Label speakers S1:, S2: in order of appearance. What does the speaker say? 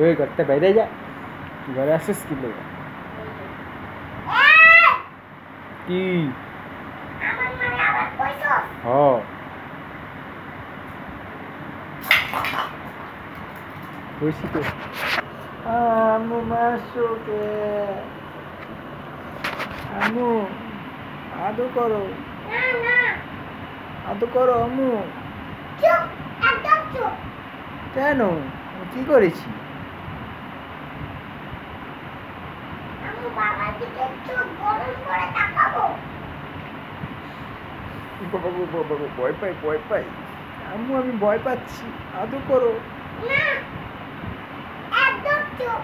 S1: ওই করতে বাইরে যা, ঘরে আসিস কি লেগে? কি হ কইছি তো আমু মাসুকে আমু আদু করো আদু করো আমু। কেন কি করেছি? ভয় পাই ভয় পাই আম্মু, আমি ভয় পাচ্ছি, আদু করো।
S2: একদম চুপ।